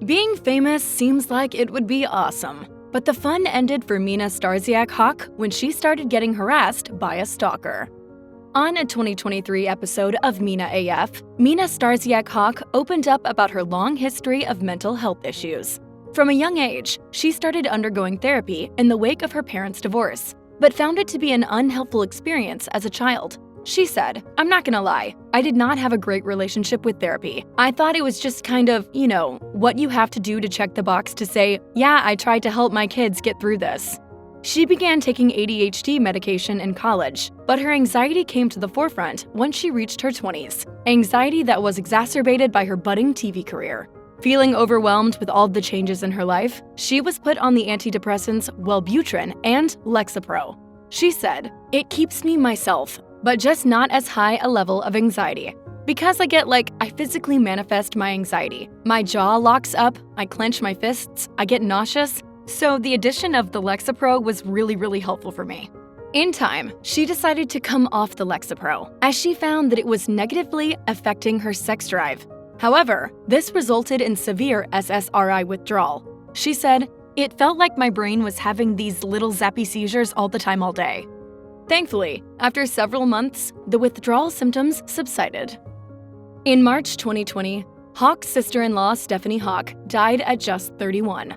Being famous seems like it would be awesome, but the fun ended for Mina Starsiak Hawk when she started getting harassed by a stalker. On a 2023 episode of Mina AF, Mina Starsiak Hawk opened up about her long history of mental health issues. From a young age, she started undergoing therapy in the wake of her parents' divorce, but found it to be an unhelpful experience as a child. She said, "I'm not gonna lie, I did not have a great relationship with therapy. I thought it was just kind of, what you have to do to check the box to say, yeah, I tried to help my kids get through this." She began taking ADHD medication in college, but her anxiety came to the forefront once she reached her 20s, anxiety that was exacerbated by her budding TV career. Feeling overwhelmed with all the changes in her life, she was put on the antidepressants Wellbutrin and Lexapro. She said, "It keeps me myself, but just not as high a level of anxiety. Because I physically manifest my anxiety. My jaw locks up, I clench my fists, I get nauseous. So the addition of the Lexapro was really helpful for me." In time, she decided to come off the Lexapro, as she found that it was negatively affecting her sex drive. However, this resulted in severe SSRI withdrawal. She said, "It felt like my brain was having these little zappy seizures all the time all day." Thankfully, after several months, the withdrawal symptoms subsided. In March 2020, Hawk's sister-in-law Stephanie Hawk died at just 31.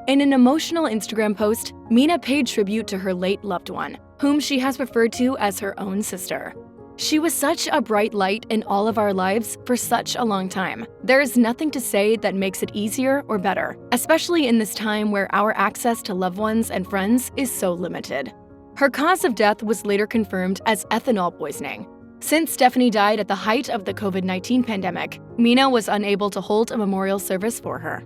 In an emotional Instagram post, Mina paid tribute to her late loved one, whom she has referred to as her own sister. "She was such a bright light in all of our lives for such a long time. There is nothing to say that makes it easier or better, especially in this time where our access to loved ones and friends is so limited." Her cause of death was later confirmed as ethanol poisoning. Since Stephanie died at the height of the COVID-19 pandemic, Mina was unable to hold a memorial service for her.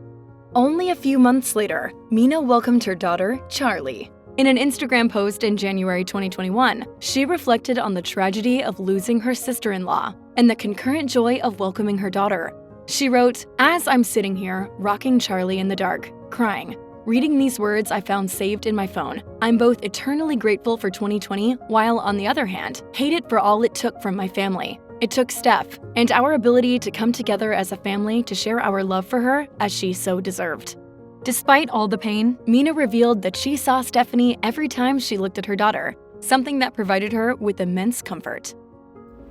Only a few months later, Mina welcomed her daughter, Charlie. In an Instagram post in January 2021, she reflected on the tragedy of losing her sister-in-law and the concurrent joy of welcoming her daughter. She wrote, "As I'm sitting here, rocking Charlie in the dark, crying, reading these words I found saved in my phone, I'm both eternally grateful for 2020, while on the other hand, hate it for all it took from my family. It took Steph and our ability to come together as a family to share our love for her as she so deserved." Despite all the pain, Mina revealed that she saw Stephanie every time she looked at her daughter, something that provided her with immense comfort.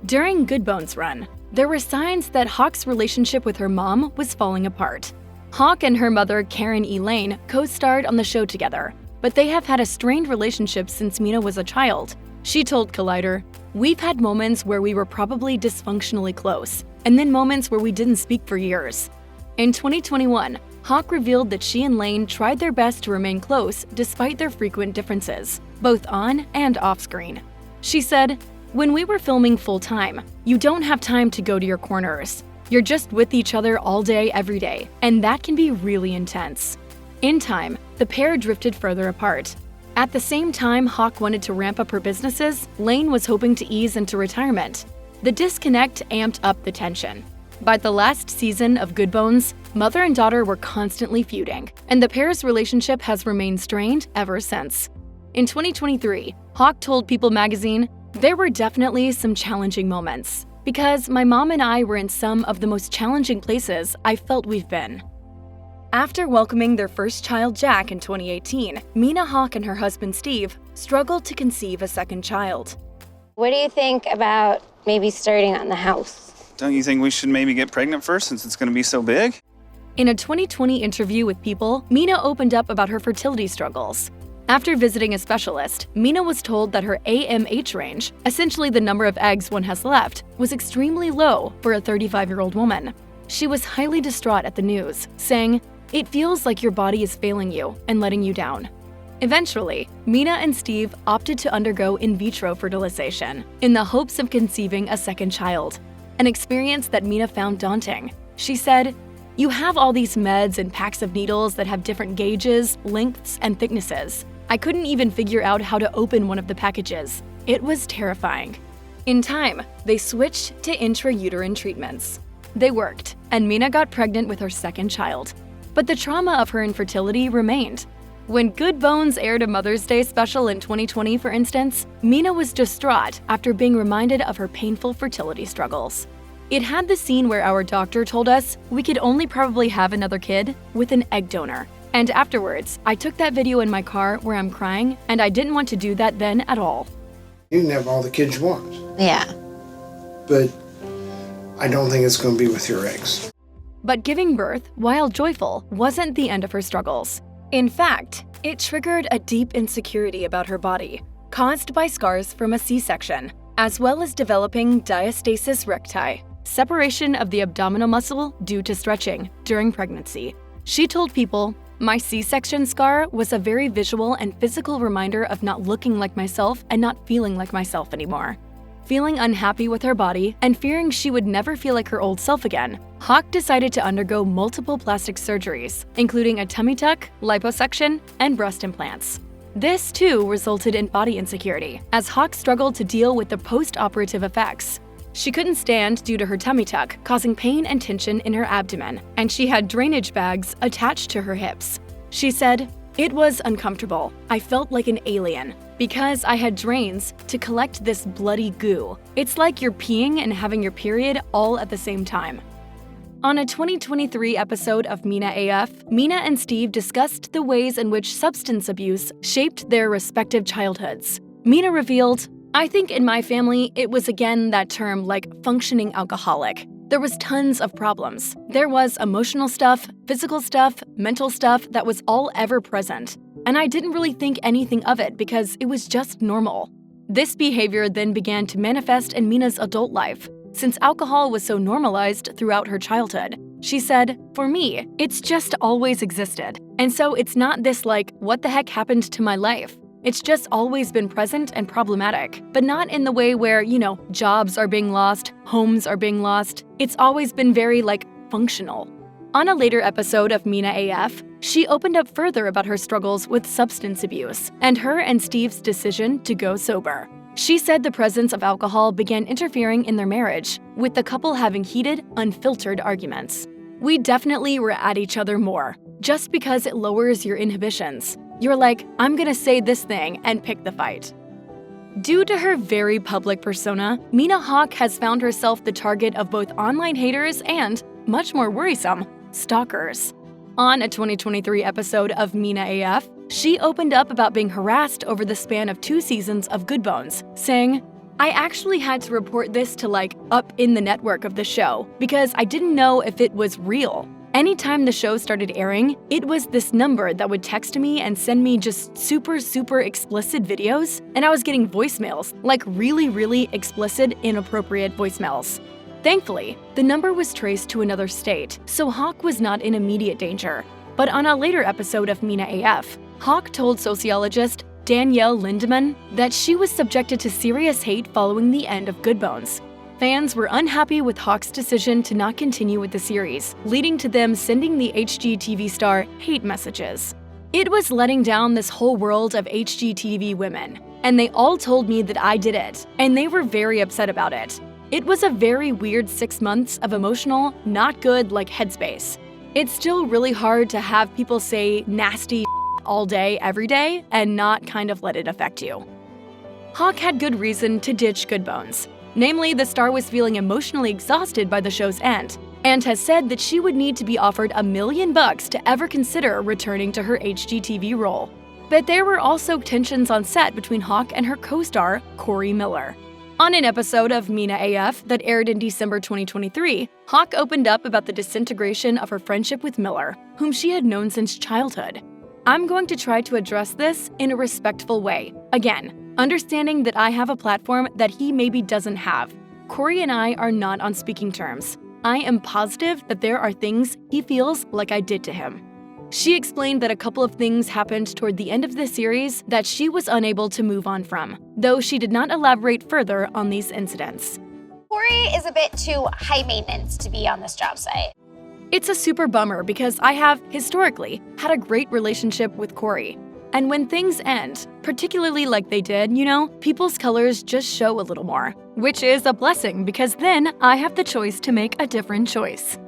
During Good Bones' run, there were signs that Hawk's relationship with her mom was falling apart. Hawk and her mother, Karen Elaine, co-starred on the show together, but they have had a strained relationship since Mina was a child. She told Collider, "We've had moments where we were probably dysfunctionally close, and then moments where we didn't speak for years." In 2021, Hawk revealed that she and Lane tried their best to remain close despite their frequent differences, both on and off-screen. She said, "When we were filming full-time, you don't have time to go to your corners. You're just with each other all day, every day, and that can be really intense." In time, the pair drifted further apart. At the same time Hawk wanted to ramp up her businesses, Lane was hoping to ease into retirement. The disconnect amped up the tension. By the last season of Good Bones, mother and daughter were constantly feuding, and the pair's relationship has remained strained ever since. In 2023, Hawk told People magazine, "There were definitely some challenging moments, because my mom and I were in some of the most challenging places I felt we've been." After welcoming their first child, Jack, in 2018, Mina Hawk and her husband, Steve, struggled to conceive a second child. What do you think about maybe starting on the house? Don't you think we should maybe get pregnant first since it's going to be so big? In a 2020 interview with People, Mina opened up about her fertility struggles. After visiting a specialist, Mina was told that her AMH range, essentially the number of eggs one has left, was extremely low for a 35-year-old woman. She was highly distraught at the news, saying, "It feels like your body is failing you and letting you down." Eventually, Mina and Steve opted to undergo in vitro fertilization in the hopes of conceiving a second child, an experience that Mina found daunting. She said, "You have all these meds and packs of needles that have different gauges, lengths, and thicknesses. I couldn't even figure out how to open one of the packages. It was terrifying." In time, they switched to intrauterine treatments. They worked, and Mina got pregnant with her second child. But the trauma of her infertility remained. When Good Bones aired a Mother's Day special in 2020, for instance, Mina was distraught after being reminded of her painful fertility struggles. It had the scene where our doctor told us we could only probably have another kid with an egg donor. And afterwards, I took that video in my car where I'm crying, and I didn't want to do that then at all. You can have all the kids you want. Yeah. But I don't think it's going to be with your eggs. But giving birth, while joyful, wasn't the end of her struggles. In fact, it triggered a deep insecurity about her body, caused by scars from a C-section, as well as developing diastasis recti, separation of the abdominal muscle due to stretching during pregnancy. She told people, "My C-section scar was a very visual and physical reminder of not looking like myself and not feeling like myself anymore." Feeling unhappy with her body and fearing she would never feel like her old self again, Hawk decided to undergo multiple plastic surgeries, including a tummy tuck, liposuction, and breast implants. This, too, resulted in body insecurity, as Hawk struggled to deal with the post-operative effects. She couldn't stand due to her tummy tuck, causing pain and tension in her abdomen, and she had drainage bags attached to her hips. She said, "It was uncomfortable. I felt like an alien, because I had drains to collect this bloody goo. It's like you're peeing and having your period all at the same time." On a 2023 episode of Mina AF, Mina and Steve discussed the ways in which substance abuse shaped their respective childhoods. Mina revealed, "I think in my family, it was again that term like functioning alcoholic. There was tons of problems. There was emotional stuff, physical stuff, mental stuff that was all ever present. And I didn't really think anything of it because it was just normal." This behavior then began to manifest in Mina's adult life, since alcohol was so normalized throughout her childhood. She said, "For me, it's just always existed. And so it's not this like, what the heck happened to my life? It's just always been present and problematic, but not in the way where, jobs are being lost, homes are being lost. It's always been very, functional." On a later episode of Mina AF, she opened up further about her struggles with substance abuse and her and Steve's decision to go sober. She said the presence of alcohol began interfering in their marriage, with the couple having heated, unfiltered arguments. "We definitely were at each other more, just because it lowers your inhibitions. You're like, I'm gonna say this thing and pick the fight." Due to her very public persona, Mina Hawk has found herself the target of both online haters and, much more worrisome, stalkers. On a 2023 episode of Mina AF, she opened up about being harassed over the span of 2 seasons of Good Bones, saying, "I actually had to report this to up in the network of the show because I didn't know if it was real. Anytime the show started airing, it was this number that would text me and send me just super explicit videos, and I was getting voicemails, really explicit, inappropriate voicemails." Thankfully, the number was traced to another state, so Hawk was not in immediate danger. But on a later episode of Mina AF, Hawk told sociologist Danielle Lindemann that she was subjected to serious hate following the end of Good Bones. Fans were unhappy with Hawk's decision to not continue with the series, leading to them sending the HGTV star hate messages. "It was letting down this whole world of HGTV women, and they all told me that I did it, and they were very upset about it. It was a very weird 6 months of emotional, not good headspace. It's still really hard to have people say nasty all day, every day, and not kind of let it affect you." Hawk had good reason to ditch Good Bones. Namely, the star was feeling emotionally exhausted by the show's end, and has said that she would need to be offered $1 million to ever consider returning to her HGTV role. But there were also tensions on set between Hawk and her co-star, Corey Miller. On an episode of Mina AF that aired in December 2023, Hawk opened up about the disintegration of her friendship with Miller, whom she had known since childhood. "I'm going to try to address this in a respectful way. Again, understanding that I have a platform that he maybe doesn't have. Corey and I are not on speaking terms. I am positive that there are things he feels like I did to him." She explained that a couple of things happened toward the end of the series that she was unable to move on from, though she did not elaborate further on these incidents. "Corey is a bit too high maintenance to be on this job site." "It's a super bummer because I have, historically, had a great relationship with Corey. And when things end, particularly like they did, people's colors just show a little more. Which is a blessing because then I have the choice to make a different choice."